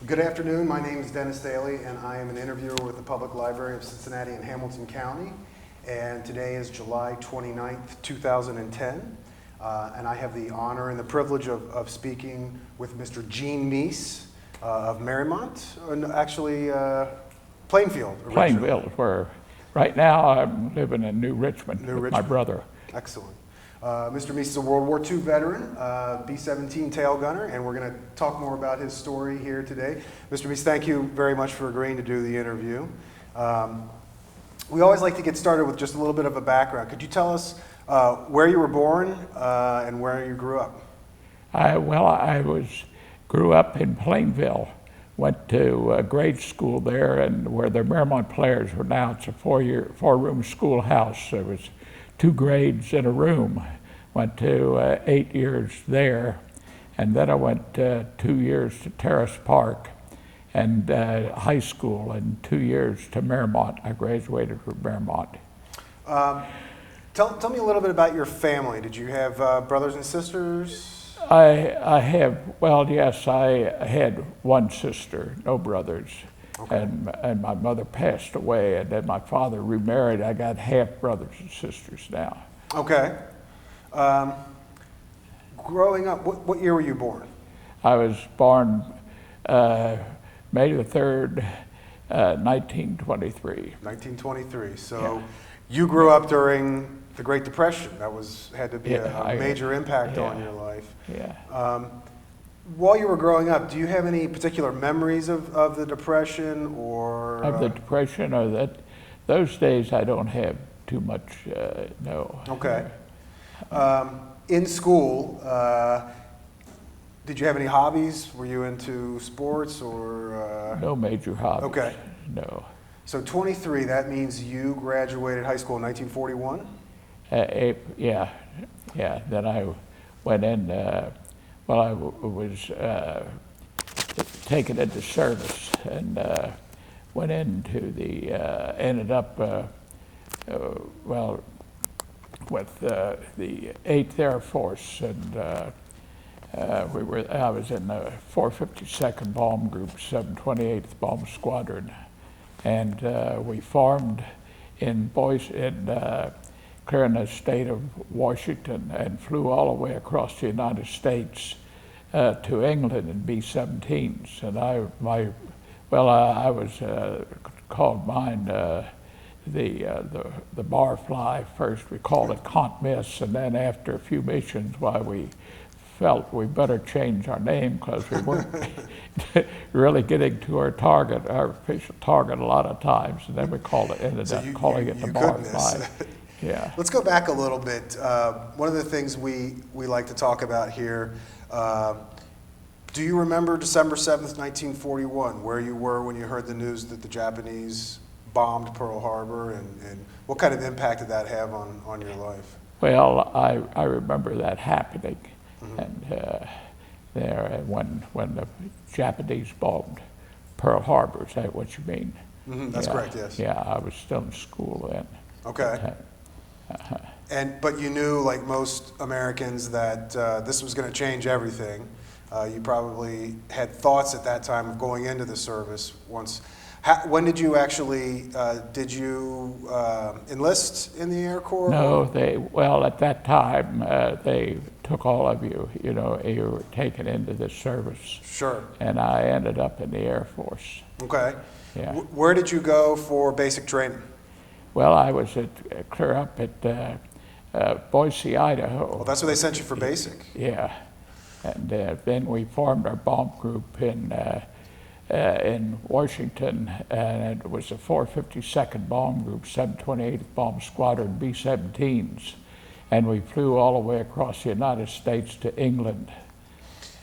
Good afternoon. My name is Dennis Daly, and I am an interviewer with the Public Library of Cincinnati and Hamilton County. And today is July 29th, 2010. And I have the honor and the privilege of speaking with Mr. Gene Meese of Marymount, actually Plainfield. Originally. Plainfield, where right now I'm living in New Richmond with my brother. Excellent. Mr. Meese is a World War II veteran, B-17 tail gunner, and we're going to talk more about his story here today. Mr. Meese, thank you very much for agreeing to do the interview. We always like to get started with just a little bit of a background. Could you tell us where you were born and where you grew up? I grew up in Plainville, went to grade school there, and where the Marymount Players were now. It's a four-room schoolhouse. There was 2 grades in a room. Went to 8 years there, and then I went 2 years to Terrace Park and high school, and 2 years to Marymount. I graduated from Marymount. Tell me a little bit about your family. Did you have brothers and sisters? I have, well, yes, I had one sister, no brothers. Okay. And my mother passed away, and then my father remarried. I got half brothers and sisters now. Okay. Growing up, what year were you born? I was born May the 3rd, 1923. 1923. So yeah. You grew up during the Great Depression. That had to be a major impact on your life. Yeah. While you were growing up, do you have any particular memories of the Depression or? Of the Depression, or those days I don't have too much, no. Okay. In school, did you have any hobbies? Were you into sports or? No major hobbies. Okay. No. So 23, that means you graduated high school in 1941? Yeah. Then I went in, I was taken into service and went into ended up, with the 8th Air Force, and I was in the 452nd Bomb Group, 728th Bomb Squadron, and we formed in clearing the state of Washington and flew all the way across the United States to England in B-17s. And I was called mine the barfly. First we called it can't miss, and then after a few missions, we felt we better change our name because we weren't really getting to our target, our official target, a lot of times, and then we ended up calling it the barfly. Yeah. Let's go back a little bit. One of the things we like to talk about here, do you remember December 7th, 1941, where you were when you heard the news that the Japanese bombed Pearl Harbor, and what kind of impact did that have on your life? Well, I remember that happening, mm-hmm. And there when the Japanese bombed Pearl Harbor. Is that what you mean? Mm-hmm. That's correct, yes. Yeah, I was still in school then. Okay. But you knew, like most Americans, that this was going to change everything. You probably had thoughts at that time of going into the service once. When did you actually, enlist in the Air Corps? No, at that time, they took all of you, you were taken into this service. Sure. And I ended up in the Air Force. Okay. Yeah. Where did you go for basic training? Well, I was clear up at Boise, Idaho. Well, that's where they sent you for basic. Yeah. And then we formed our bomb group in Washington, and it was the 452nd Bomb Group, 728th Bomb Squadron, B-17s, and we flew all the way across the United States to England.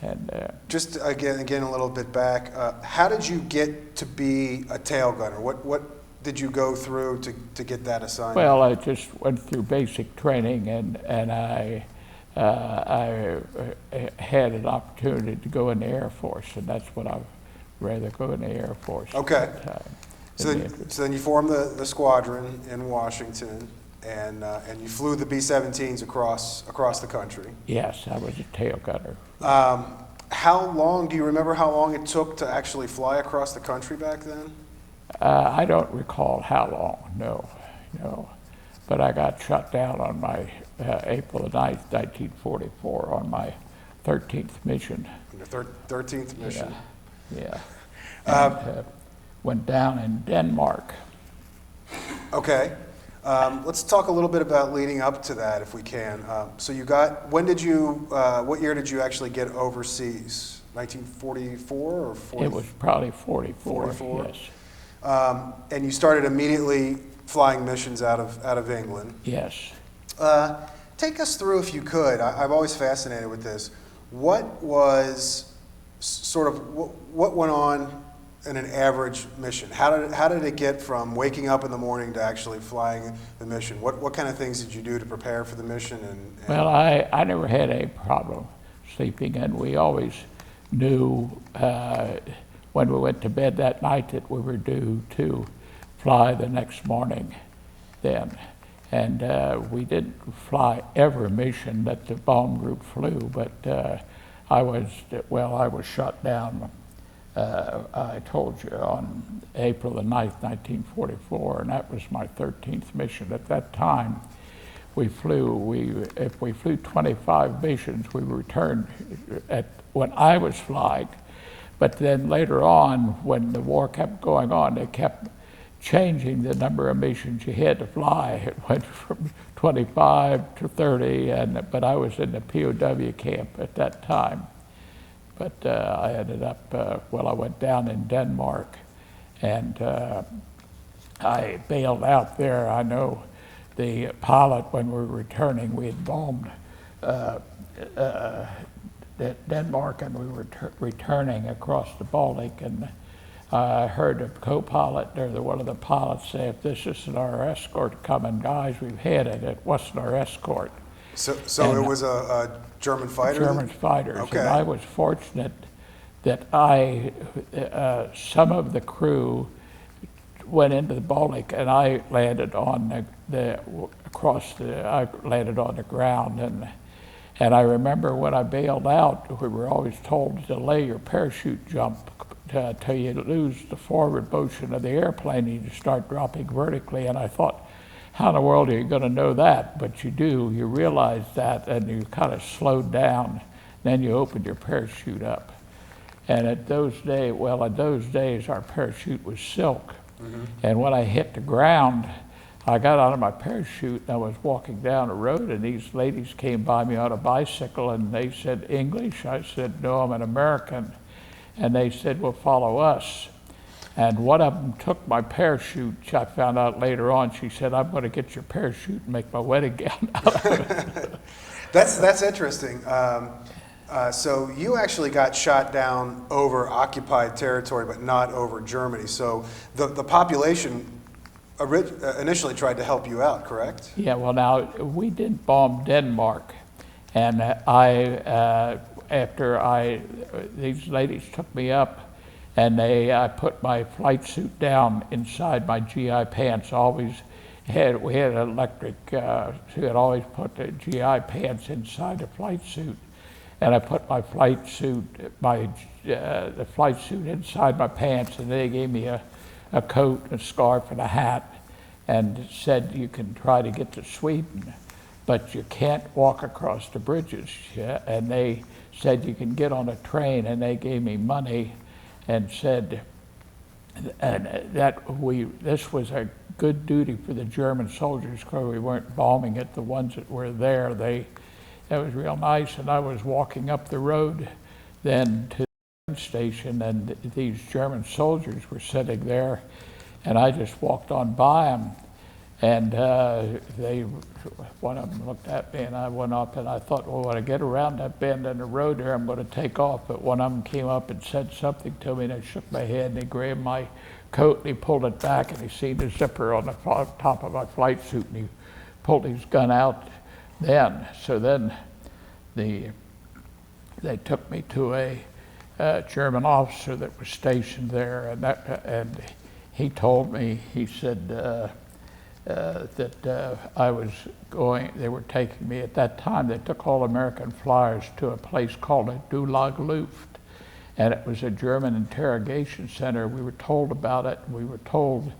And just again a little bit back, how did you get to be a tail gunner? What did you go through to get that assignment? Well, I just went through basic training, and I had an opportunity to go in the Air Force, and that's what I'd rather go in the Air Force. Okay. So then you formed the squadron in Washington, and you flew the B-17s across the country. Yes, I was a tail gunner. How long, do you remember how long it took to actually fly across the country back then? I don't recall how long, no. But I got shot down on my April the 9th, 1944, on my 13th mission. Your 13th mission? Yeah. And, went down in Denmark. Okay. Let's talk a little bit about leading up to that, if we can. So you got, what year did you actually get overseas? 1944 or 40? It was probably 44, 44? yes. And you started immediately flying missions out of England. Yes. Take us through, if you could. I'm always fascinated with this. What was what went on in an average mission? How did it get from waking up in the morning to actually flying the mission? What kind of things did you do to prepare for the mission? Well, I never had a problem sleeping, and we always knew when we went to bed that night that we were due to fly the next morning then. And we didn't fly every mission that the bomb group flew, but I was shot down, I told you, on April the 9th, 1944, and that was my 13th mission. At that time, if we flew 25 missions, we returned when I was flying. But then later on, when the war kept going on, they kept changing the number of missions you had to fly. It went from 25 to 30, but I was in the POW camp at that time. But I ended up, I went down in Denmark, and I bailed out there. I know the pilot, when we were returning, we had bombed Denmark, and we were returning across the Baltic, and I heard a co-pilot, or one of the pilots, say, "If this isn't our escort coming, guys, we've had it." It wasn't our escort. So it was a German fighter? German fighters. Okay. And I was fortunate that some of the crew went into the Baltic, and I landed on I landed on the ground, and I remember when I bailed out, we were always told to delay your parachute jump till you lose the forward motion of the airplane and you start dropping vertically. And I thought, how in the world are you going to know that? But you do. You realize that, and you kind of slowed down. Then you open your parachute up. And in those days, our parachute was silk. Mm-hmm. And when I hit the ground, I got out of my parachute and I was walking down the road, and these ladies came by me on a bicycle, and they said, "English?" I said, "No, I'm an American." And they said, "Well, follow us." And one of them took my parachute. I found out later on, she said, "I'm going to get your parachute and make my wedding gown out of it." That's interesting. So you actually got shot down over occupied territory, but not over Germany. So the population initially tried to help you out, correct? Yeah, well, now, we didn't bomb Denmark. And these ladies took me up, and I put my flight suit down inside my GI pants. We had an electric, so we had always put the GI pants inside the flight suit. And I put my flight suit, the flight suit inside my pants, and they gave me a coat, a scarf, and a hat, and said, "You can try to get to Sweden, but you can't walk across the bridges." Yeah? And they said, "You can get on a train," and they gave me money and said, this was a good duty for the German soldiers, because we weren't bombing it. The ones that were there, that was real nice. And I was walking up the road then to the train station, and these German soldiers were sitting there, and I just walked on by them. And one of them looked at me, and I went up, and I thought, well, when I get around that bend in the road there, I'm going to take off. But one of them came up and said something to me, and I shook my head, and he grabbed my coat, and he pulled it back, and he seen the zipper on the top of my flight suit, and he pulled his gun out then. So then they took me to a German officer that was stationed there, and he told me, he said, I was going, they were taking me, at that time they took all American flyers to a place called a Dulag Luft, and it was a German interrogation center. We were told about it. We were told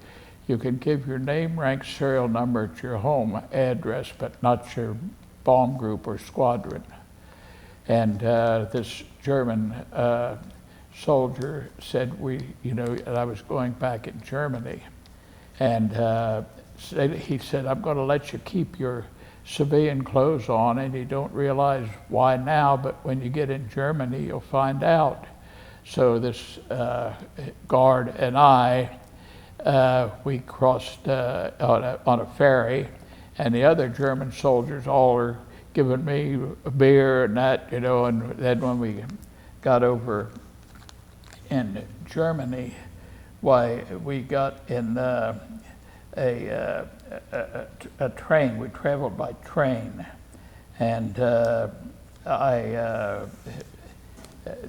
you can give your name, rank, serial number at your home address, but not your bomb group or squadron. And this German soldier said, and I was going back in Germany, and he said, I'm going to let you keep your civilian clothes on, and you don't realize why now, but when you get in Germany, you'll find out. So this guard and I, we crossed on a ferry, and the other German soldiers all were giving me a beer and that, and then when we got over in Germany, why we got in a train. We traveled by train, and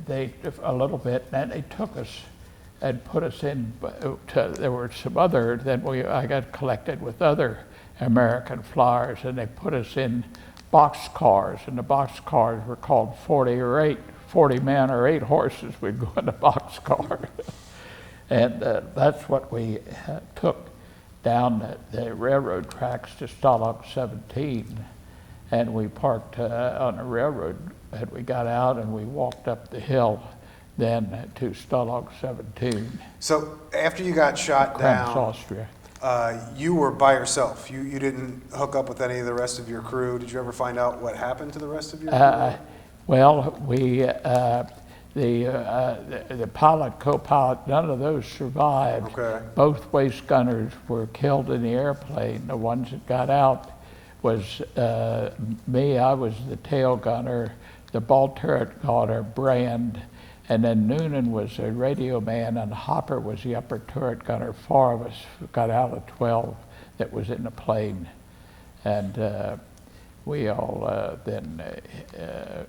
they a little bit, and they took us and put us in. There were some other. Then I got collected with other American flyers, and they put us in box cars, and the box cars were called 40 men or 8 horses. We'd go in a box car. And that's what we took down the railroad tracks to Stalag 17. And we parked on the railroad, and we got out and we walked up the hill then to Stalag 17. So after you got shot Krems, down, Austria. You were by yourself. You didn't hook up with any of the rest of your crew. Did you ever find out what happened to the rest of your crew? Well, the pilot, co-pilot, none of those survived. Okay. Both waist gunners were killed in the airplane. The ones that got out was me. I was the tail gunner, the ball turret gunner, Brand, and then Noonan was a radio man, and Hopper was the upper turret gunner. 4 of us got out of 12 that was in the plane. And we all then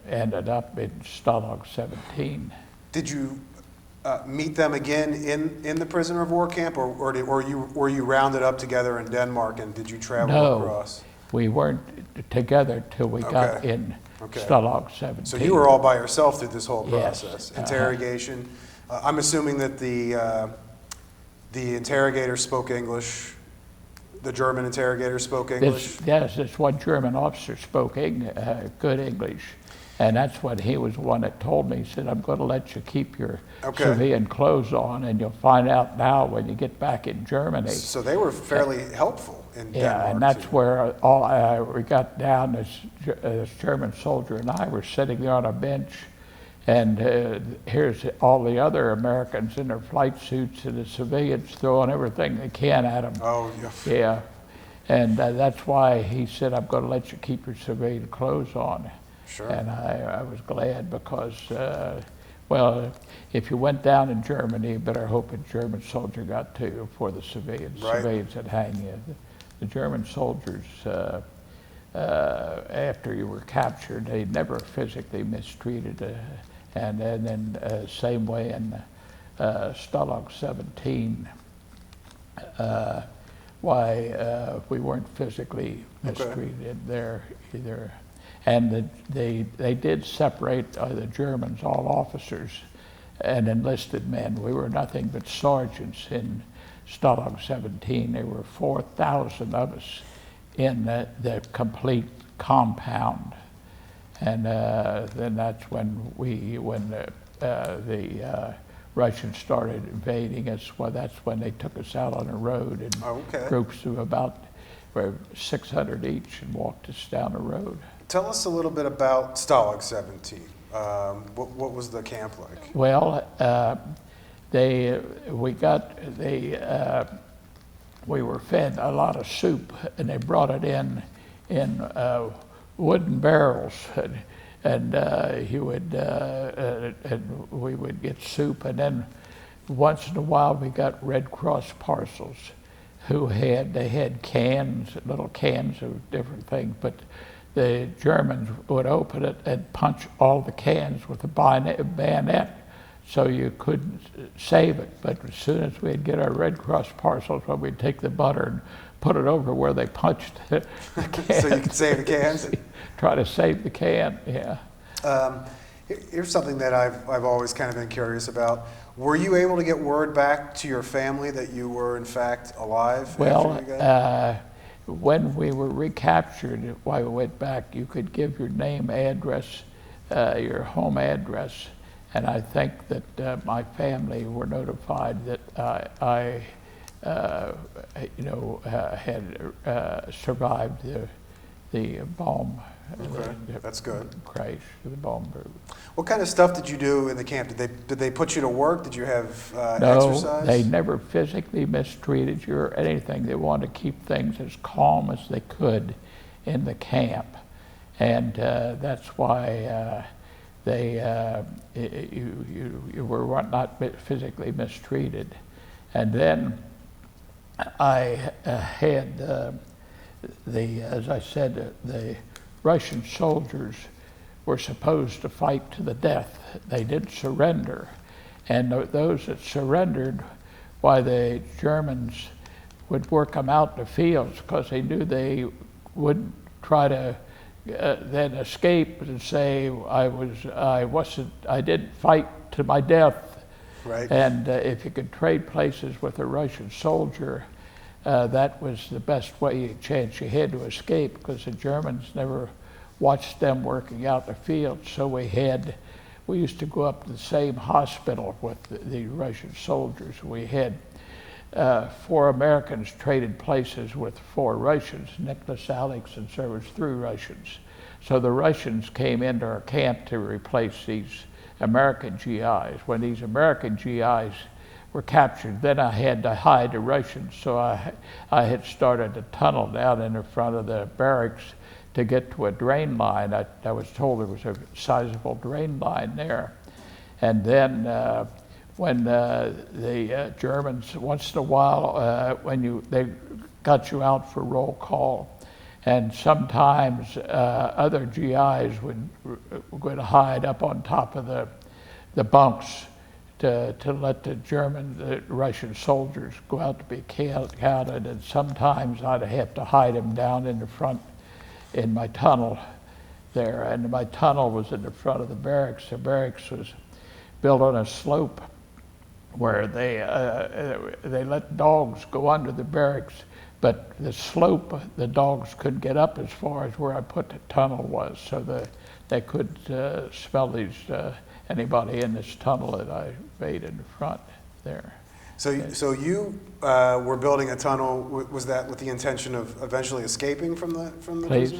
ended up in Stalag 17. Did you meet them again in the prisoner of war camp, or were you rounded up together in Denmark, and did you travel across? We weren't together till we got in Stalag 17. So you were all by yourself through this whole Yes. process. Interrogation. I'm assuming that the interrogator spoke English. The German interrogator spoke English? This one German officer spoke good English, and that's what he was the one that told me. He said, I'm going to let you keep your civilian clothes on, and you'll find out now when you get back in Germany. So they were fairly helpful in Denmark. Yeah, and that's where we got down. This German soldier and I were sitting there on a bench, and here's all the other Americans in their flight suits and the civilians throwing everything they can at them. Oh, yeah. Yeah, and that's why he said, I'm going to let you keep your civilian clothes on. Sure. And I was glad because, well, if you went down in Germany, you better hope a German soldier got to you before the civilians. Right. Civilians would hang you. The German soldiers, after you were captured, they never physically mistreated. And then same way in Stalag 17, we weren't physically mistreated there either. And they did separate the Germans, all officers and enlisted men. We were nothing but sergeants in Stalag 17. There were 4,000 of us in the complete compound. And then that's when the Russians started invading us. Well, that's when they took us out on the road in groups of about 600 each and walked us down the road. Tell us a little bit about Stalag 17. What was the camp like? Well, we were fed a lot of soup, and they brought it in wooden barrels, and we would get soup, and then once in a while we got Red Cross parcels, they had cans, little cans of different things, but the Germans would open it and punch all the cans with a bayonet so you couldn't save it. But as soon as we'd get our Red Cross parcels, well, we'd take the butter and put it over where they punched the can. So you could save the cans? Try to save the can, yeah. Here's something that I've always kind of been curious about. Were you able to get word back to your family that you were in fact alive? Well, when we were recaptured, while we went back, you could give your name, address, your home address, and I think that my family were notified that I had survived the bomb. Okay, that's good. Crash of the bomb group. What kind of stuff did you do in the camp? Did they put you to work? Did you have No, exercise? they never physically mistreated you or anything. They wanted to keep things as calm as they could in the camp, and that's why you were not physically mistreated. And then I had as I said, the Russian soldiers were supposed to fight to the death. They didn't surrender. And those that surrendered, why the Germans would work them out in the fields because they knew they wouldn't try to then escape and say, I didn't fight to my death. Right. And if you could trade places with a Russian soldier, that was the best chance you had to escape, because the Germans never watched them working out in the field. So we used to go up to the same hospital with the Russian soldiers. We had 4 Americans traded places with 4 Russians, Nicholas, Alex, and so was 3 Russians. So the Russians came into our camp to replace these American GIs. When these American GIs were captured, then I had to hide the Russians. So I had started a tunnel down in the front of the barracks to get to a drain line. I was told there was a sizable drain line there. And then when the Germans, once in a while, they got you out for roll call, and sometimes other GIs would hide up on top of the bunks to let the Russian soldiers go out to be counted, and sometimes I'd have to hide them down in the front in my tunnel there, and my tunnel was in the front of the barracks. The barracks was built on a slope where they let dogs go under the barracks, but the slope, the dogs couldn't get up as far as where I put the tunnel was, so they could smell anybody in this tunnel that I made in the front there. So you were building a tunnel. Was that with the intention of eventually escaping from the Please?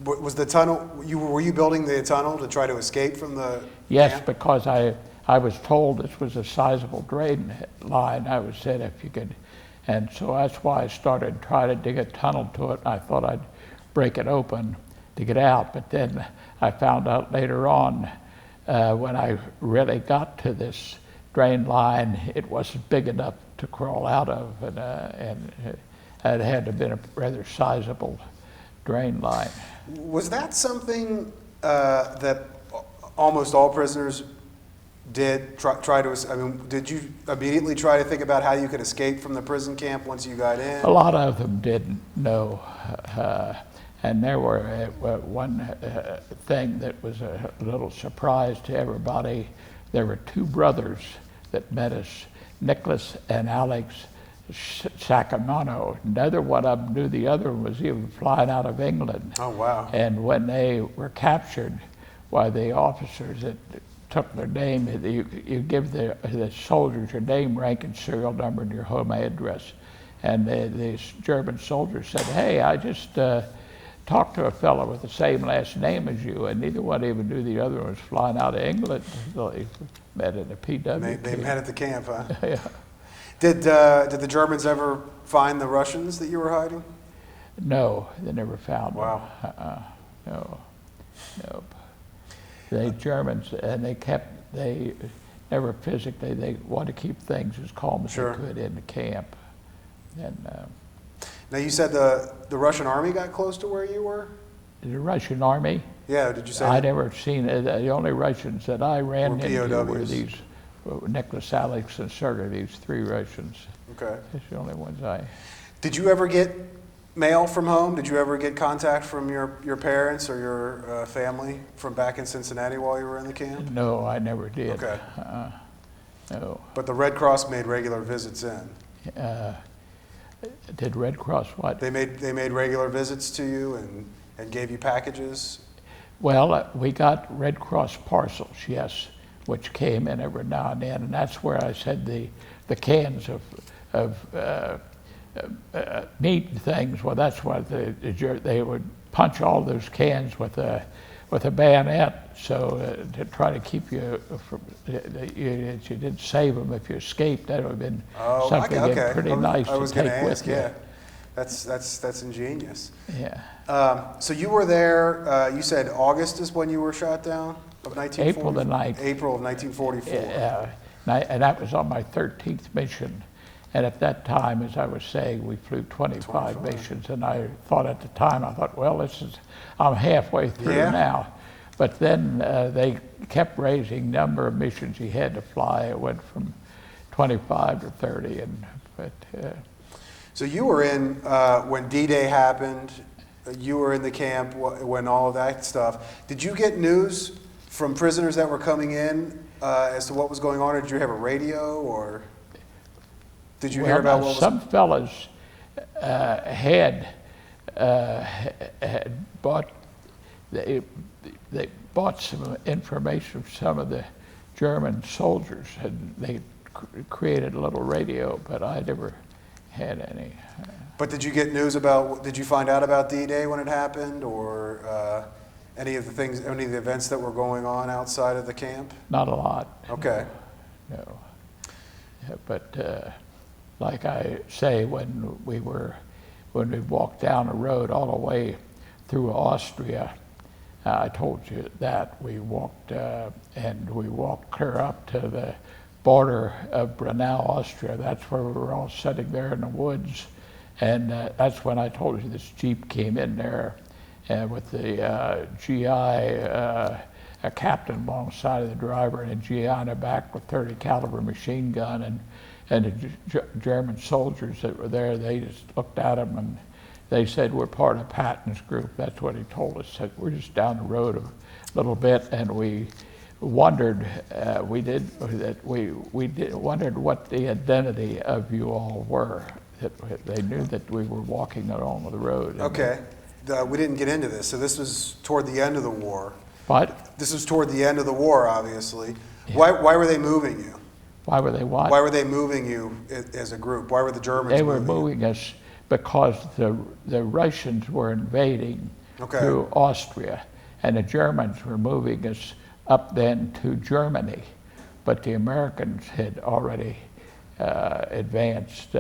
Was the tunnel? Were you building the tunnel to try to escape from the? Yes, camp? because I was told this was a sizable drain line. I was said if you could, and so that's why I started trying to dig a tunnel to it. I thought I'd break it open to get out, but then I found out later on when I really got to this drain line, it wasn't big enough to crawl out of, and it had to have been a rather sizable drain line. Was that something that almost all prisoners did try to? I mean, did you immediately try to think about how you could escape from the prison camp once you got in? A lot of them didn't know, and there were one thing that was a little surprise to everybody. There were 2 brothers that met us, Nicholas and Alex Sacamano. Neither one of them knew the other one was even flying out of England. Oh, wow. And when they were captured, why the officers that took their name, you give the soldiers your name, rank, and serial number and your home address. And the German soldiers said, hey, I just talked to a fellow with the same last name as you, and neither one even knew the other one was flying out of England until they met in the PW. They met at the camp, huh? Yeah. Did the Germans ever find the Russians that you were hiding? No, they never found them. Wow. No. Nope. The Germans, and they never physically, they wanted to keep things as calm as Sure. they could in the camp. And Now you said the Russian army got close to where you were? the Russian army, Yeah, did you say I that? never seen it. The only Russians that I ran Were into were POWs. these Nicholas, Alex, and Sergei, these three Russians. Okay. That's the only ones I... Did you ever get mail from home? Did you ever get contact from your parents or your family from back in Cincinnati while you were in the camp? No, I never did. Okay. No. But the Red Cross made regular visits in. Did Red Cross what? They made regular visits to you and gave you packages? Well, we got Red Cross parcels, yes, which came in every now and then, and that's where I said the cans of meat and things. Well, that's what they would punch all those cans with a bayonet, so to try to keep you from you didn't save them if you escaped. That would have been something pretty nice to take with you. Yeah, that's ingenious. Yeah. So you were there. You said August is when you were shot down of 1940. April the 9th. April of 1944. And that was on my 13th mission. And at that time, as I was saying, we flew 25 missions. And I thought at the time, well, I'm halfway through now. But then they kept raising number of missions you had to fly. It went from 25 to 30. So you were in, when D-Day happened, you were in the camp when all of that stuff. Did you get news from prisoners that were coming in as to what was going on, or did you have a radio, or did you hear about what was... Some fellas had bought, they bought some information from some of the German soldiers, and they created a little radio, but I never had any. But did you get news about, did you find out about D-Day when it happened, or any of the events that were going on outside of the camp? Not a lot. Okay. No. Yeah, but like I say, when we walked down the road all the way through Austria, I told you that we walked clear up to the border of Brunel, Austria. That's where we were all sitting there in the woods. And that's when I told you this Jeep came in there with the GI, a captain alongside of the driver, and a GI in the back with 30 caliber machine gun. And the German soldiers that were there, they just looked at him and they said, "We're part of Patton's group." That's what he told us. Said, "We're just down the road a little bit," and we wondered, wondered what the identity of you all were. That they knew that we were walking along the road. Okay, we didn't get into this. So this was toward the end of the war. What? This was toward the end of the war, obviously. Yeah. Why were they moving you? Why were they what? Why were they moving you as a group? Why were the Germans moving you? They were moving us because the Russians were invading through Austria, and the Germans were moving us up then to Germany. But the Americans had already advanced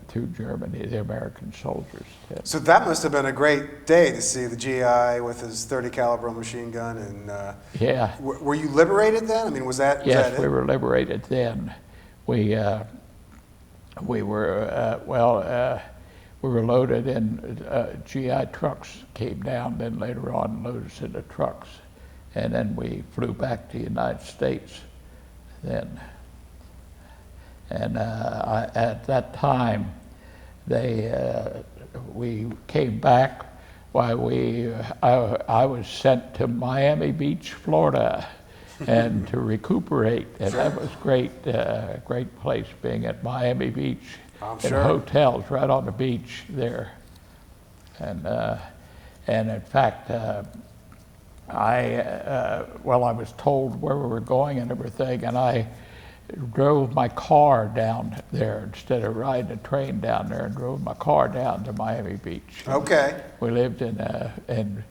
through Germany, the American soldiers. So that must have been a great day to see the GI with his 30 caliber machine gun. And yeah. Were you liberated then? I mean, was that Yes, we were liberated then. We were loaded in GI trucks, came down, then later on loaded us into trucks, and then we flew back to the United States then. And at that time, we came back while I was sent to Miami Beach, Florida, and to recuperate. And that was great place being at Miami Beach. I'm in sure. Hotels right on the beach there. And in fact, I was told where we were going and everything, and I drove my car down there instead of riding a train down there, and drove my car down to Miami Beach. Okay. We lived in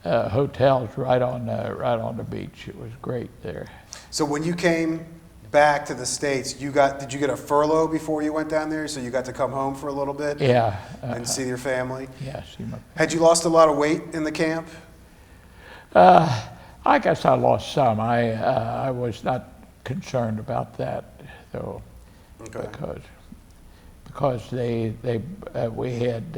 hotels right on the beach. It was great there. So when you came back to the States, did you get a furlough before you went down there? So you got to come home for a little bit? Yeah. And see your family? Yeah, see my family. Had you lost a lot of weight in the camp? I guess I lost some. I was not concerned about that, though, because we had,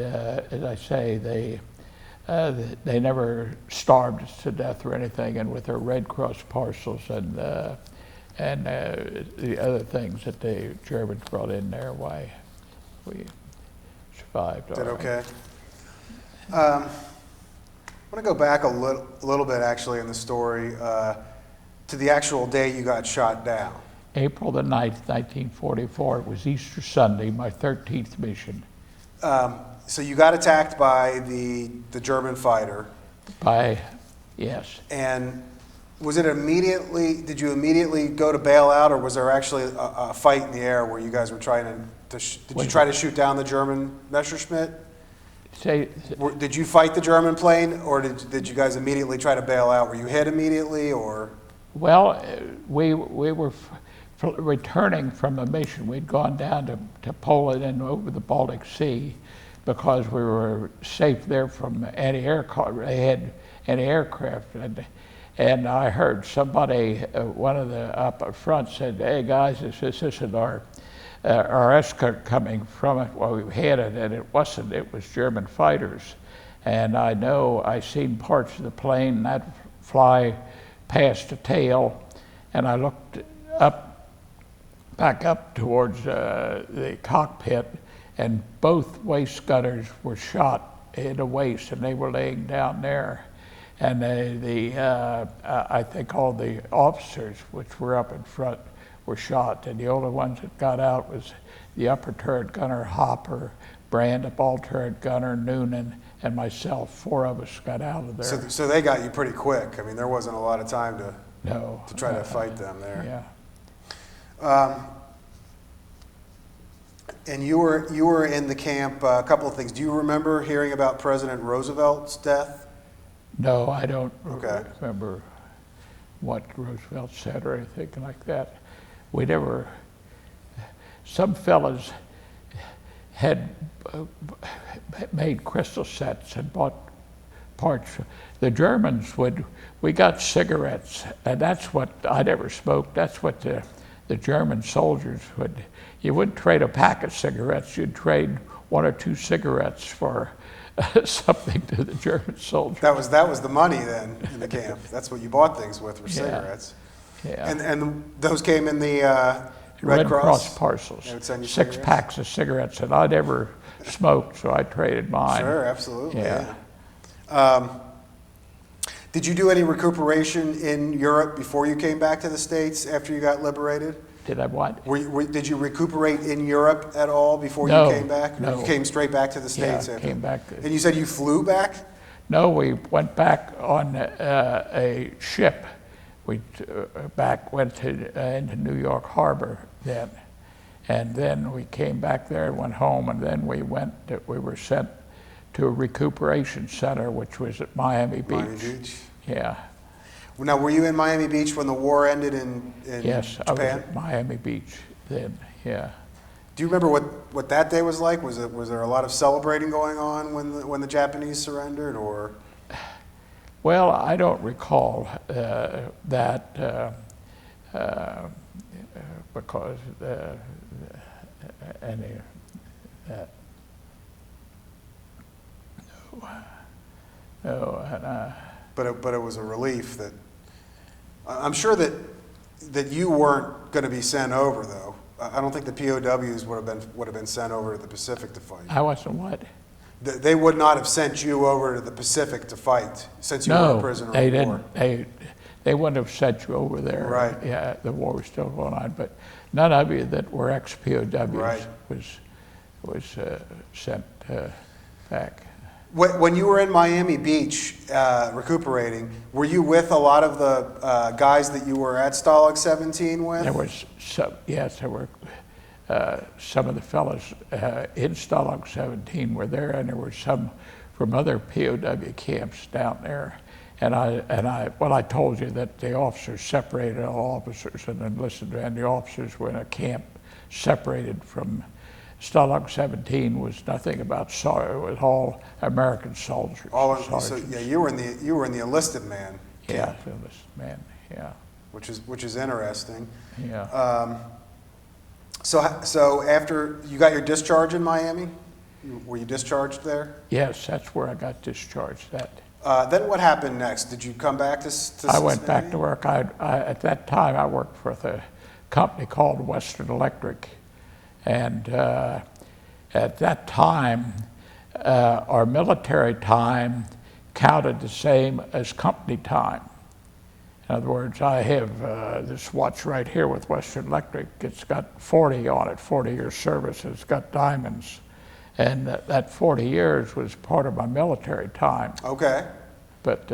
as I say, they never starved us to death or anything, and with their Red Cross parcels and and the other things that the Germans brought in there, why we survived. Did all right. okay. I want to go back a little bit, actually, in the story to the actual day you got shot down. April the 9th, 1944. It was Easter Sunday, my 13th mission. So you got attacked by the German fighter. Yes. And was it immediately, did you immediately go to bail out, or was there actually a fight in the air where you guys were trying to did you try to shoot down the German Messerschmitt? Did you fight the German plane, or did you guys immediately try to bail out? Were you hit immediately, or? Well, we were returning from a mission. We'd gone down to Poland and over the Baltic Sea because we were safe there from anti-aircraft. They had anti-aircraft, and I heard somebody, one of the up front said, "Hey guys, this isn't our escort coming from it." Well, we had it, and it wasn't. It was German fighters, and I seen parts of the plane that fly past the tail, and I looked back up towards the cockpit, and both waist gunners were shot in the waist, and they were laying down there. And I think all the officers, which were up in front, were shot, and the only ones that got out was the upper turret gunner Hopper, Brand, the ball turret gunner Noonan, and myself. 4 of us got out of there. So they got you pretty quick. I mean, there wasn't a lot of time to try to fight them there. Yeah. And you were in the camp. A couple of things. Do you remember hearing about President Roosevelt's death? No, I don't remember what Roosevelt said or anything like that. Some fellas had made crystal sets and bought parts. The Germans we got cigarettes, and that's what, I never smoked, that's what the German soldiers you wouldn't trade a pack of cigarettes, you'd trade 1 or 2 cigarettes for something to the German soldiers. That was the money then in the camp. That's what you bought things with, were cigarettes. Yeah. And those came in the Red Cross parcels. They would send you 6 cigarettes? packs of cigarettes, and I never smoked, so I traded mine. Sure, absolutely. Yeah. Did you do any recuperation in Europe before you came back to the States after you got liberated? Did I what? Did you recuperate in Europe at all before you came back? No. Or you came straight back to the States? Yeah, after? came back. And you said you flew back? No, we went back on a ship. We went into New York Harbor then. And then we came back there and went home, and then we were sent to a recuperation center, which was at Miami Beach. Miami Beach? Yeah. Now, were you in Miami Beach when the war ended in Yes, Japan? I was at Miami Beach then, yeah. Do you remember what that day was like? Was there a lot of celebrating going on when the Japanese surrendered, or? Well, I don't recall that because any that. No, and But it was a relief that I'm sure that you weren't going to be sent over, though. I don't think the POWs would have been sent over to the Pacific to fight. I wasn't what? They would not have sent you over to the Pacific to fight since you were a prisoner they of didn't. war. They wouldn't have sent you over there. Right. Yeah, the war was still going on, but none of you that were ex-POWs Right. was sent back. When you were in Miami Beach recuperating, were you with a lot of the guys that you were at Stalag 17 with? There was some, yes, there were some of the fellows in Stalag 17 were there, and there were some from other POW camps down there. And I told you that the officers separated all officers and enlisted, and the officers were in a camp separated from. Stalag 17 was nothing about it was all American soldiers. So yeah, you were in the enlisted man camp. Yeah, enlisted man. Yeah. Which is interesting. Yeah. So after you got your discharge in Miami, were you discharged there? Yes, that's where I got discharged. Then what happened next? Did you come back to Cincinnati? I went back to work. At that time, I worked for a company called Western Electric. And at that time, our military time counted the same as company time. In other words, I have this watch right here with Western Electric. It's got 40 on it, 40-year service. It's got diamonds. And that 40 years was part of my military time. Okay. But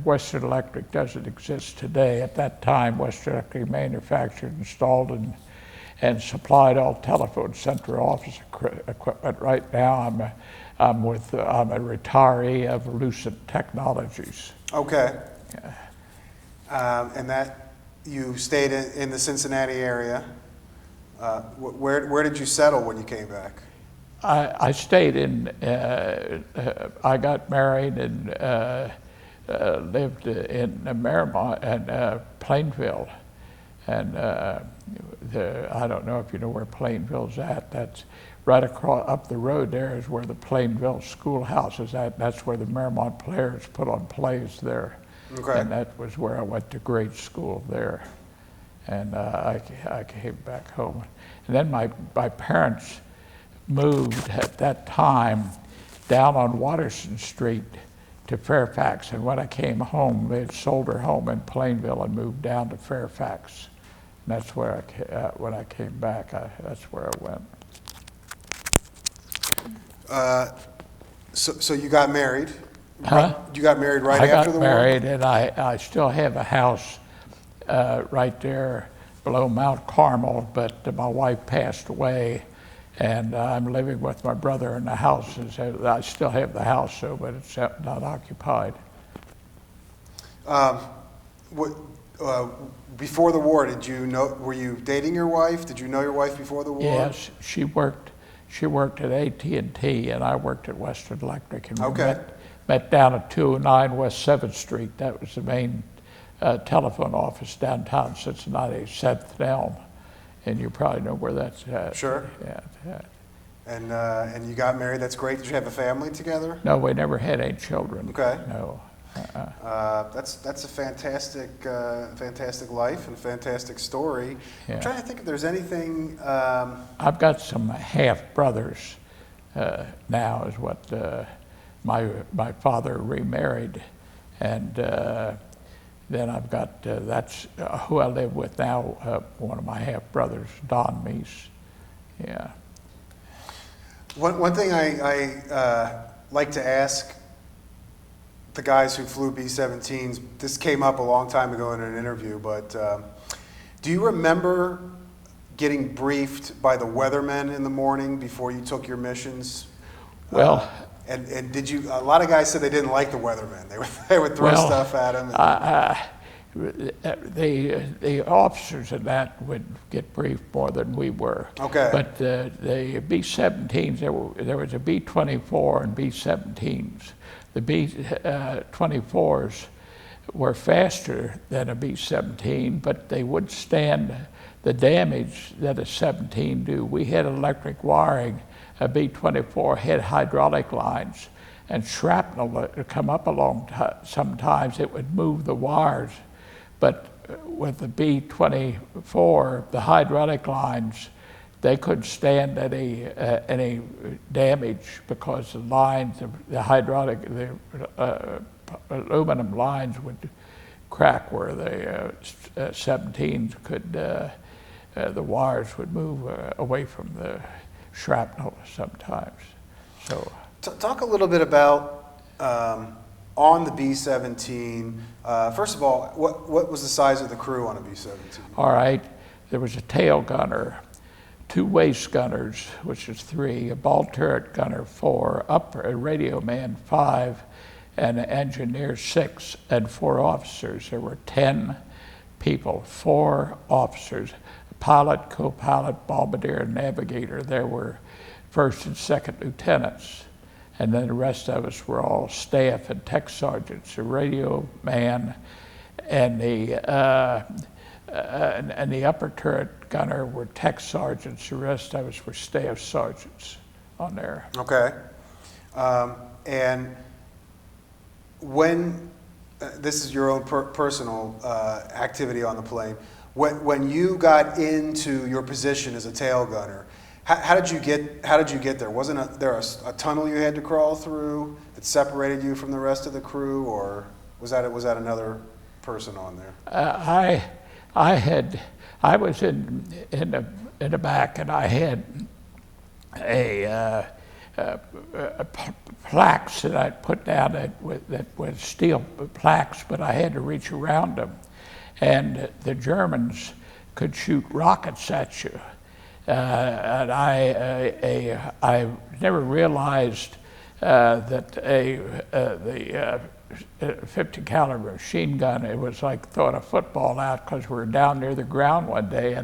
Western Electric doesn't exist today. At that time, Western Electric manufactured, installed, and supplied all telephone center office equipment. Right now, I'm a retiree of Lucent Technologies. Okay. Yeah. And that you stayed in the Cincinnati area. Where did you settle when you came back? I stayed in. I got married and lived in Marymount and Plainville, and I don't know if you know where Plainville's at. That's right across up the road. There is where the Plainville Schoolhouse is at. That's where the Marymount Players put on plays there. Okay. And that was where I went to grade school there. And I came back home. And then my parents moved at that time down on Watterson Street to Fairfax. And when I came home, they had sold their home in Plainville and moved down to Fairfax. And that's where when I came back, that's where I went. So you got married? Huh? You got married right after the war? I got married, and I still have a house right there below Mount Carmel, but my wife passed away, and I'm living with my brother in the house. I still have the house, but it's not occupied. Before the war, were you dating your wife? Did you know your wife before the war? Yes, she worked at AT&T, and I worked at Western Electric, and we met down at 209 West 7th Street. That was the main telephone office downtown Cincinnati, 7th and Elm, and you probably know where that's at. Sure. Yeah. And you got married. That's great. Did you have a family together? No, we never had any children. Okay. No. That's a fantastic life and a fantastic story. Yeah. I'm trying to think if there's anything. I've got some half brothers now. Is what my father remarried, and then I've got that's who I live with now. One of my half brothers, Don Meese. Yeah. One thing I like to ask the guys who flew B-17s, this came up a long time ago in an interview, but do you remember getting briefed by the weathermen in the morning before you took your missions? Well, and did you? A lot of guys said they didn't like the weathermen. They would throw stuff at them. The officers in that would get briefed more than we were. Okay. But the B-17s, there was a B-24 and B-17s. The B-24s were faster than a B-17, but they would stand the damage that a 17 do. We had electric wiring. A B-24 had hydraulic lines, and shrapnel would come up along. Sometimes it would move the wires, but with the B-24, the hydraulic lines, they couldn't stand any damage because the lines, the aluminum lines would crack where the 17s could, the wires would move away from the shrapnel sometimes. So talk a little bit about on the B-17. First of all, what was the size of the crew on a B-17? All right, there was a tail gunner, 2 waist gunners, which is 3, a ball turret gunner 4, a radio man 5, and an engineer 6, and 4 officers. There were 10 people, 4 officers, pilot, co-pilot, bombardier, and navigator. There were first and second lieutenants, and then the rest of us were all staff and tech sergeants, a radio man, and the upper turret gunner were tech sergeants. The rest of us were staff sergeants on there. Okay. And when, this is your own personal activity on the plane, when you got into your position as a tail gunner, how did you get there? Wasn't there a tunnel you had to crawl through that separated you from the rest of the crew, or was that another person on there? I was in the back, and I had plaques that I'd put down that was steel plaques, but I had to reach around them, and the Germans could shoot rockets at you, and I never realized that the 50 caliber machine gun, it was like throwing a football out, because we were down near the ground one day,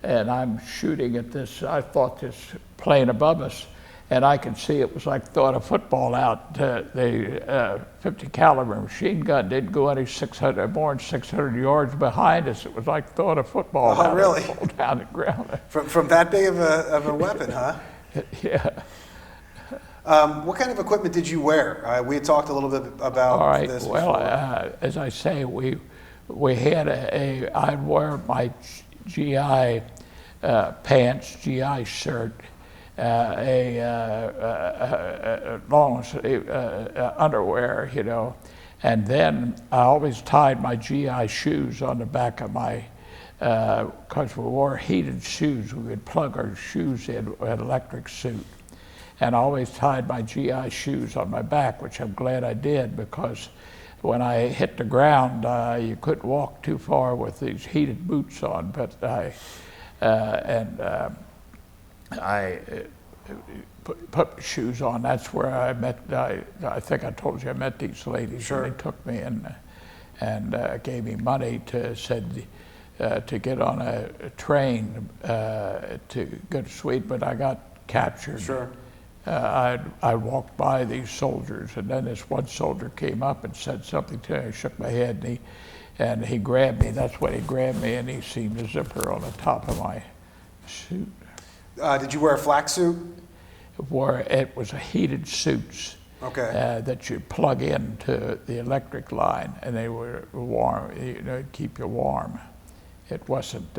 and I'm shooting at this, I thought this plane above us, and I could see it was like throwing a football out. The 50 caliber machine gun didn't go any more than 600 yards behind us. It was like throwing a football out really? down the ground. From that big of a weapon, huh? Yeah. What kind of equipment did you wear? We had talked a little bit about All right. this Well, before. as I say, we had I'd wear my GI pants, GI shirt, a long underwear, you know, and then I always tied my GI shoes on the back of my, because we wore heated shoes. We would plug our shoes in with an electric suit. And I always tied my GI shoes on my back, which I'm glad I did, because when I hit the ground, you couldn't walk too far with these heated boots on. But I put shoes on. That's where I met, I think I told you I met these ladies. Sure. And they took me and gave me money to get on a train to go to Sweden, but I got captured. Sure. I walked by these soldiers, and then this one soldier came up and said something to me. I shook my head, and he grabbed me. That's when he grabbed me, and he seen the zipper on the top of my suit. Did you wear a flak suit? It was a heated suits. Okay. That you plug into the electric line, and they were warm, you know, keep you warm. It wasn't,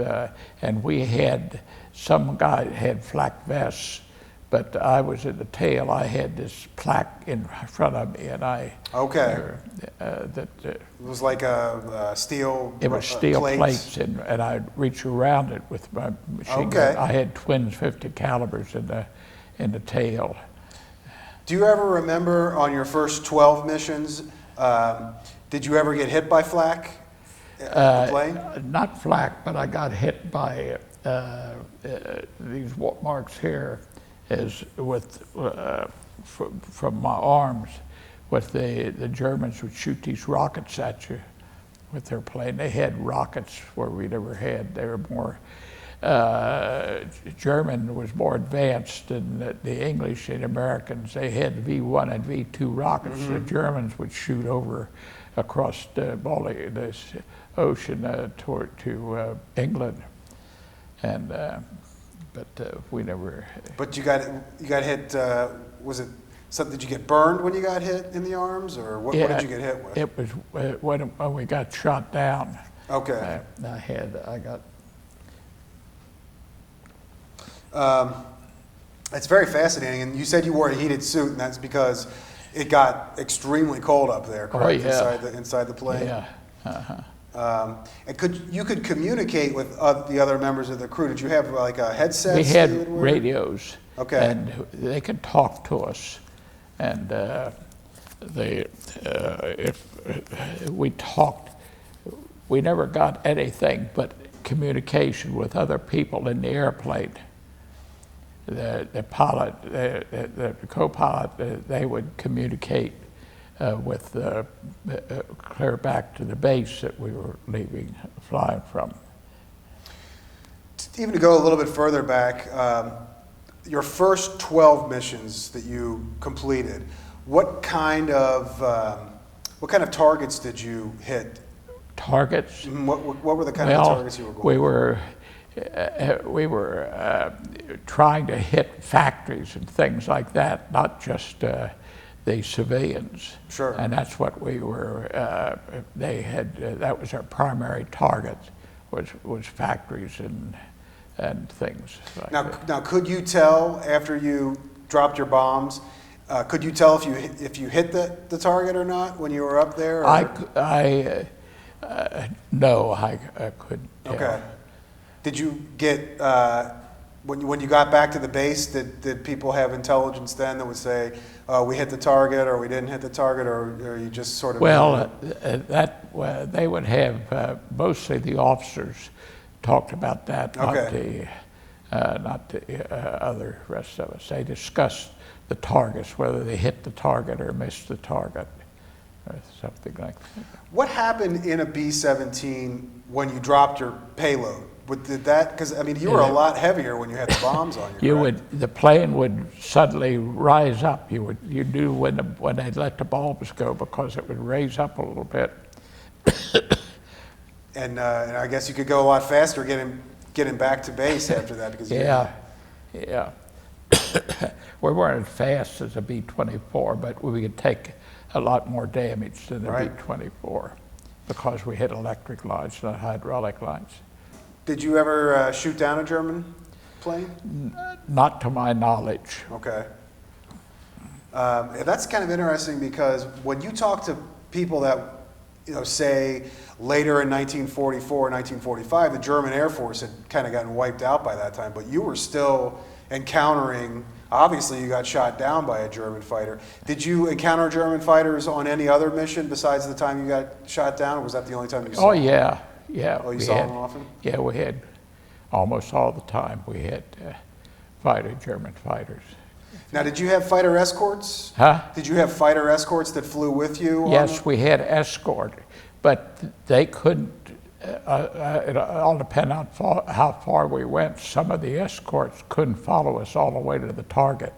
and we had, some guy had flak vests, but I was in the tail. I had this plaque in front of me, and I. Okay. It was like a steel. It was steel plates, and I'd reach around it with my machine gun. I had twins 50 calibers in the tail. Do you ever remember on your first 12 missions, did you ever get hit by flak in the plane? Not flak, but I got hit by these marks here, from my arms. With the Germans would shoot these rockets at you with their plane. They had rockets where we never had. They were more. German was more advanced than the English and Americans. They had V1 and V2 rockets. Mm-hmm. The Germans would shoot across the ocean to England, and but we never. But you got hit. Was it something? Did you get burned when you got hit in the arms, or what did you get hit with? It was when we got shot down. Okay. I got. It's very fascinating, and you said you wore a heated suit, and that's because it got extremely cold up there, correct? Oh, yeah. Inside the plane. Yeah. Uh-huh. And you could communicate with the other members of the crew. Did you have like a headset? We had radios. Okay. And they could talk to us, and if we talked, we never got anything but communication with other people in the airplane. The pilot, the co-pilot, they would communicate with clear back to the base that we were flying from. Even to go a little bit further back, your first 12 missions that you completed, what kind of targets did you hit? Targets? What were the kind of targets you were going for? We were trying to hit factories and things like that, not just the civilians. Sure. And that's what we were, that was our primary target, was factories and things like that. Now, could you tell after you dropped your bombs, could you tell if you hit the target or not when you were up there? Or? No, I couldn't tell. Okay. Did you get, when you got back to the base, did people have intelligence then that would say, we hit the target or we didn't hit the target, or you just sort of... Well, they would have, mostly the officers talked about that, Okay. not the other rest of us. They discussed the targets, whether they hit the target or missed the target, or something like that. What happened in a B-17 when you dropped your payload? Did that, because I mean, you were a lot heavier when you had the bombs on you. The plane would suddenly rise up. You knew when they let the bombs go, because it would raise up a little bit. And I guess you could go a lot faster getting back to base after that, because yeah. We weren't as fast as a B-24, but we could take a lot more damage than a B-24 because we hit electric lines, not hydraulic lines. Did you ever shoot down a German plane? Not to my knowledge. Okay. That's kind of interesting, because when you talk to people that, say later in 1944, 1945, the German Air Force had kind of gotten wiped out by that time, but you were still encountering, obviously you got shot down by a German fighter. Did you encounter German fighters on any other mission besides the time you got shot down, or was that the only time you saw them? Yeah. Oh, you saw them often? Yeah, we had almost all the time. We had German fighters. Now, did you have fighter escorts? Huh? Did you have fighter escorts that flew with you? Yes, we had escort, but they couldn't. It all depended on how far we went. Some of the escorts couldn't follow us all the way to the target.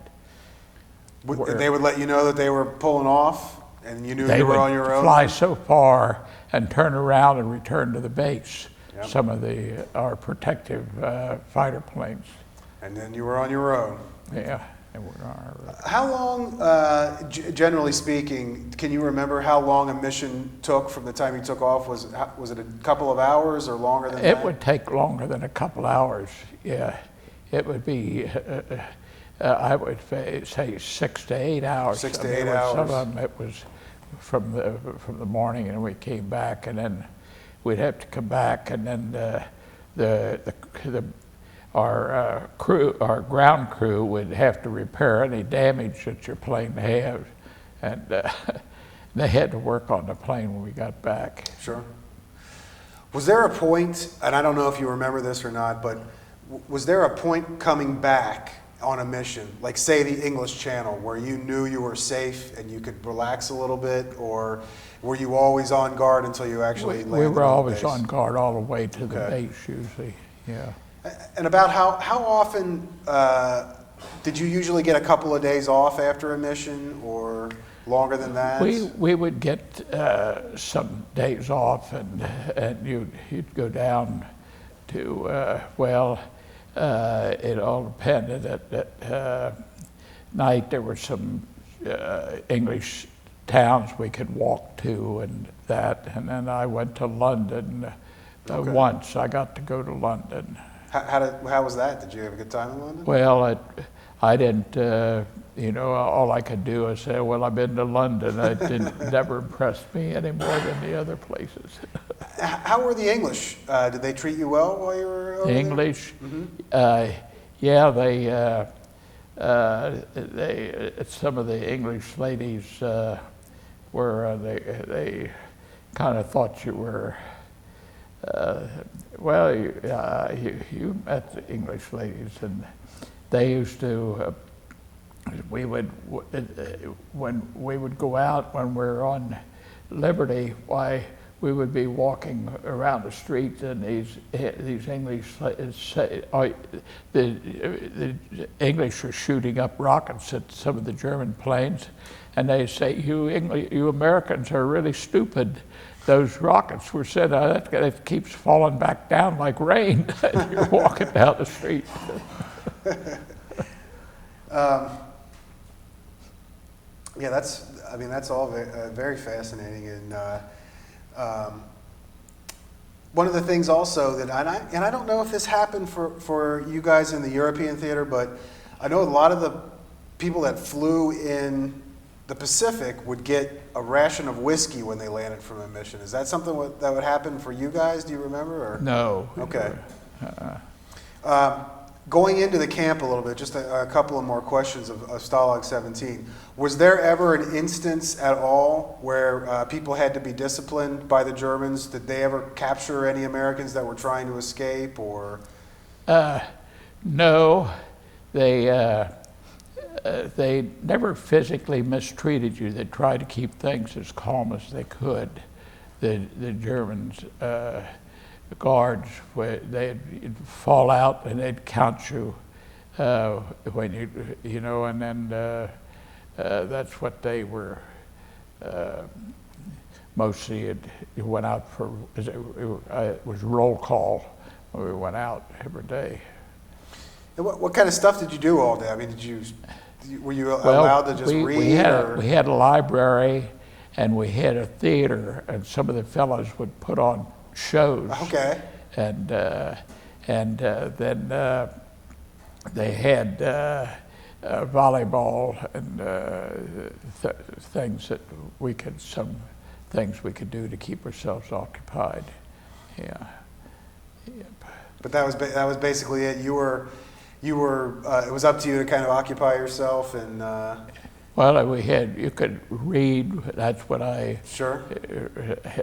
They would let you know that they were pulling off, and you knew you were on your own? They would fly so far and turn around and return to the base. Yep. Some of our protective fighter planes. And then you were on your own. Yeah. And we're on our own. How long, generally speaking, can you remember how long a mission took from the time you took off? Was it a couple of hours or longer than that? It would take longer than a couple hours, yeah. It would be, I would say 6 to 8 hours. 6 to 8 hours. Some of them it was from the morning, and we came back, and then we'd have to come back, and then our ground crew would have to repair any damage that your plane had, and they had to work on the plane when we got back. Sure. Was there a point, and I don't know if you remember this or not, but was there a point coming back on a mission, like say the English Channel, where you knew you were safe and you could relax a little bit, or were you always on guard until you actually landed? We were always base? On guard all the way to the base, usually, yeah. And about how often did you usually get a couple of days off after a mission, or longer than that? We would get some days off, and you'd go down to it all depended. At night there were some English towns we could walk to, and then I went to London once. I got to go to London. How was that? Did you have a good time in London? Well, I didn't, all I could do is say, well, I've been to London. It never impressed me any more than the other places. How were the English? Did they treat you well while you were over there? English? Mm-hmm. Yeah, some of the English ladies they kind of thought you were, you met the English ladies, and they used to, when we would go out, when we were on liberty, we would be walking around the street, and these English, the English were shooting up rockets at some of the German planes, and they say, you Americans are really stupid. Those rockets were sent out, it keeps falling back down like rain as you're walking down the street. Yeah, that's all very fascinating. And one of the things also that, and I don't know if this happened for you guys in the European theater, but I know a lot of the people that flew in the Pacific would get a ration of whiskey when they landed from a mission. Is that something that would happen for you guys? Do you remember? Or? No. Okay. Going into the camp a little bit, just a couple of more questions of Stalag 17. Was there ever an instance at all where people had to be disciplined by the Germans? Did they ever capture any Americans that were trying to escape, or? No, they never physically mistreated you. They tried to keep things as calm as they could. The Germans, the guards, they'd fall out and they'd count you when you know, and then that's what they were. Mostly it went out for, it was roll call when we went out every day. And what kind of stuff did you do all day? I mean, were you allowed to just read? We had a library and we had a theater, and some of the fellows would put on shows. Okay. And then they had volleyball and some things we could do to keep ourselves occupied. Yeah. Yep. But that was basically it. You were it was up to you to kind of occupy yourself and. Well, you could read. That's what I sure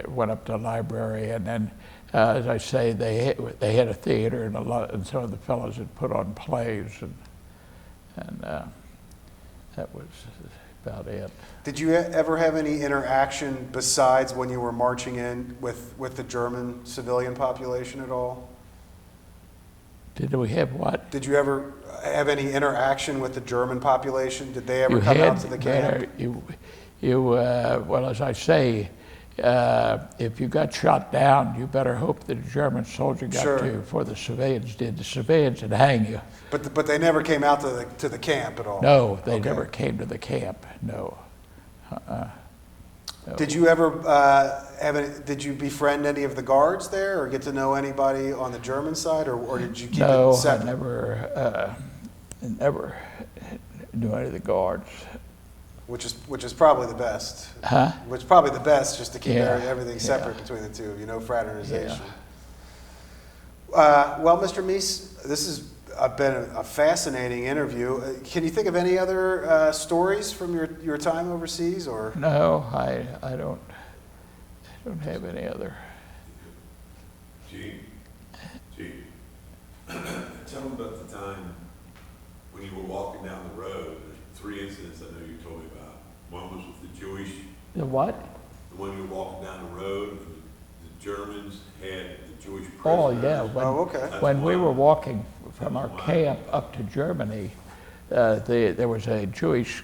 went up to the library, and then, as I say, they had a theater, and some of the fellows had put on plays, and that was about it. Did you ever have any interaction besides when you were marching in with the German civilian population at all? Did we have what? Did you ever have any interaction with the German population? Did they ever come out to the camp? Well, as I say, if you got shot down, you better hope that a German soldier got to you before the civilians did. The civilians would hang you. But they never came out to the camp at all? No, they never came to the camp, no. No. Did you ever did you befriend any of the guards there, or get to know anybody on the German side, or did you keep it separate? No, I never knew any of the guards. Which is probably the best. Huh? Which is probably the best, just to keep everything separate between the two. Fraternization. Yeah. Well, Mr. Meese, this has been a fascinating interview. Can you think of any other stories from your time overseas, or? No, I don't have any other. Gene, tell them about the time when you were walking down the road. There's 3 incidents I know you told me about. One was with the Jewish. The what? The one you were walking down the road, and the Germans had the Jewish prisoners. Oh yeah. When we were walking from our camp up to Germany, there was a Jewish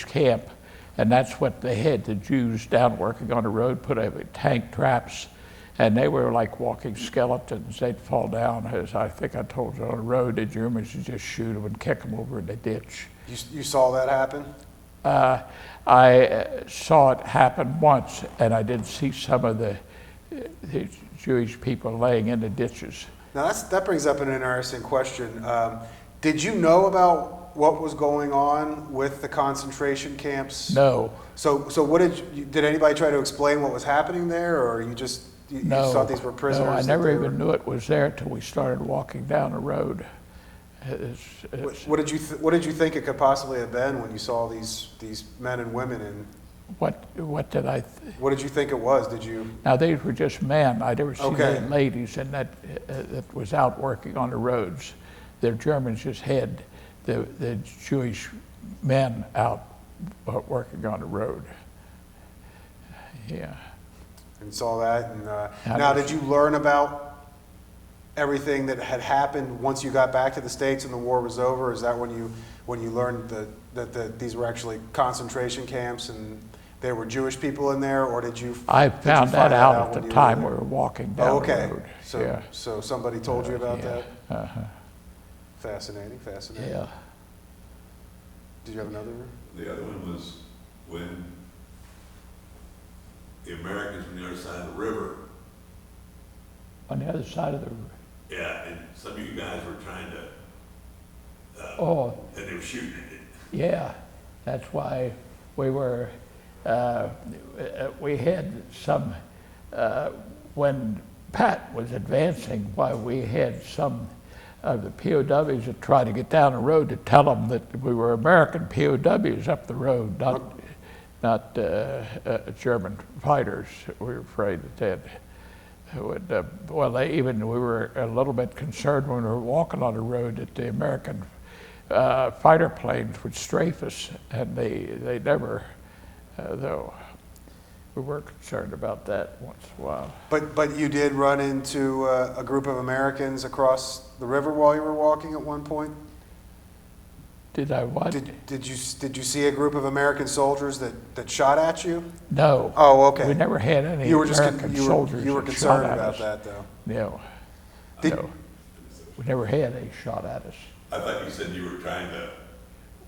camp, and that's what they had. The Jews down working on the road put tank traps, and they were like walking skeletons. They'd fall down, as I think I told you, on the road. The Germans would just shoot them and kick them over in the ditch. You saw that happen? I saw it happen once, and I did see some of the Jewish people laying in the ditches. Now that brings up an interesting question. Did you know about what was going on with the concentration camps? No. So what did anybody try to explain what was happening there, or you just thought these were prisoners? No, I never even knew it was there until we started walking down the road. What did you think it could possibly have been when you saw these men and women in? What did I? What did you think it was? Did you? Now these were just men. I never seen any ladies, and that was out working on the roads. The Germans just had the Jewish men out working on the road. Yeah. And saw that. And now, did you learn about everything that had happened once you got back to the States and the war was over? Is that when you learned that these were actually concentration camps and there were Jewish people in there, or did you? I found that out at the time we were walking down the road. So somebody told you about that? Uh-huh. Fascinating. Yeah. Did you have another? The other one was when the Americans on the other side of the river, On the other side of the, yeah, and some of you guys were trying to, oh, and they were shooting at it. yeah, that's why we were, we had some, when Pat was advancing, why we had some of the POWs that tried to get down the road to tell them that we were American POWs up the road, not German fighters. We were afraid that would, we were a little bit concerned when we were walking on the road that the American fighter planes would strafe us, and they never, though we were concerned about that once in a while. But you did run into a group of Americans across the river while you were walking at one point? Did I what? Did you see a group of American soldiers that shot at you? No. Oh, okay. We never had any You were just American soldiers you were that concerned shot at about us. that, though. No. Did- No. We never had any shot at us. I thought you said you were trying to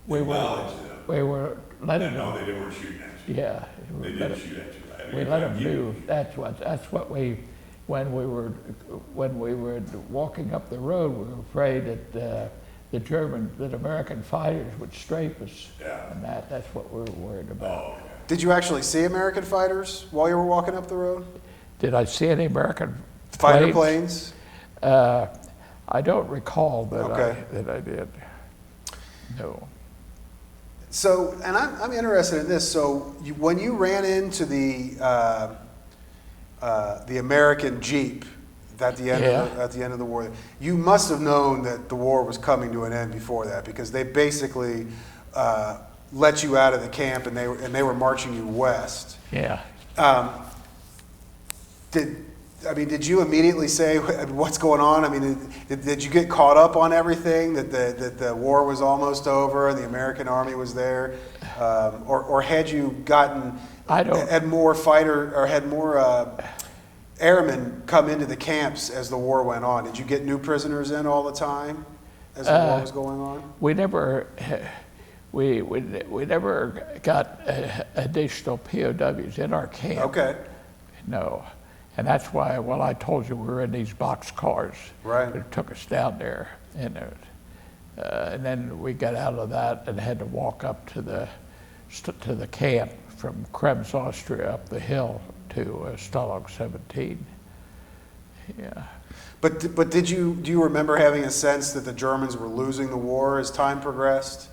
We were, acknowledge them. we were letting No, them, they weren't shooting at you. yeah. They didn't shoot at you, right? We let them do, that's what we, when we were walking up the road, we were afraid that that American fighters would strafe us. Yeah. And that's what we were worried about. Oh, okay. Did you actually see American fighters while you were walking up the road? Did I see any American Fighter planes? I don't recall that Okay. I did. No. So, and I'm interested in this. So, when you ran into the American Jeep at the end of the war, you must have known that the war was coming to an end before that, because they basically let you out of the camp and they were marching you west. Yeah. Did you immediately say what's going on? I mean, did you get caught up on everything that the war was almost over and the American army was there, or had you gotten had more airmen come into the camps as the war went on? Did you get new prisoners in all the time as the war was going on? We never. We never got additional POWs in our camp. Okay. No. And that's why, well, I told you we were in these box cars. Right. It took us down there. And then we got out of that and had to walk up to the camp from Krems, Austria, up the hill to Stalag 17. Yeah. But do you remember having a sense that the Germans were losing the war as time progressed?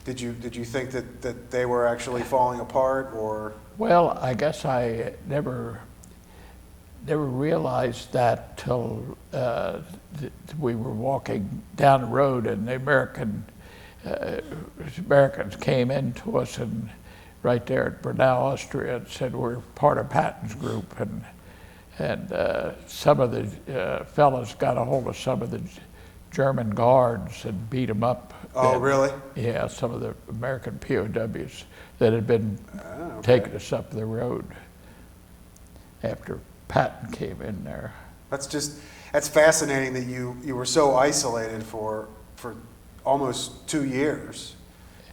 Did you think that they were actually falling apart, or? Well, I guess I never realized that till we were walking down the road and the Americans came into us and right there at Bernau, Austria, and said we're part of Patton's group, and some of the fellas got a hold of some of the German guards and beat them up. Oh, really? Yeah, some of the American POWs that had been taking us up the road after Patton came in there. That's fascinating that you were so isolated for almost 2 years,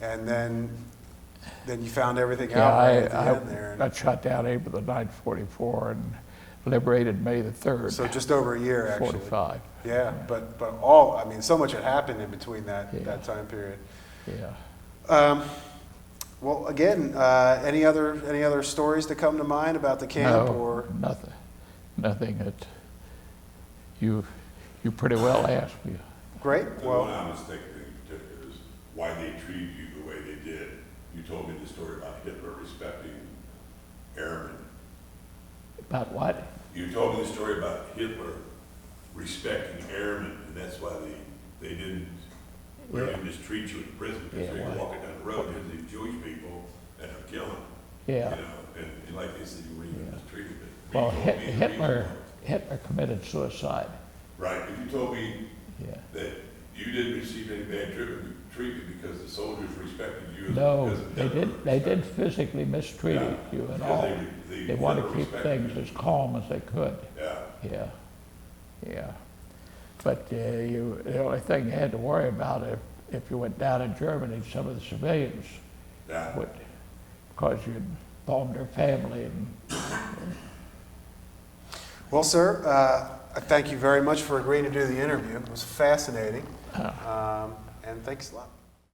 and then you found everything out right at the end there. I got shot down April the 9th, 44, and liberated May the 3rd. So just over a year, actually. 45. Yeah, but so much had happened in between that time period. Yeah. Well, again, any other stories that come to mind about the camp? No, or nothing that you pretty well asked me. Great. The Well, one I was thinking in particular is why they treated you the way they did. You told me the story about Hitler respecting airmen. About what? You told me the story about Hitler respecting airmen, and that's why they didn't really mistreat you in prison, because you're walking down the road, there's these Jewish people that are killing. Yeah. You know, and like they said, you were even mistreated. But Well, you told me the reason Hitler committed suicide. why. Right, but you told me Yeah. that you didn't receive any bad treatment because the soldiers respected you. No, because of they Hitler. did physically mistreat you and Yeah, all. they They wanted to Hitler keep respected things you. as calm as they could. Yeah. Yeah. But the only thing you had to worry about if you went down in Germany, some of the civilians Yeah. would, because you'd bombed their family and Well, sir, I thank you very much for agreeing to do the interview. It was fascinating. And thanks a lot.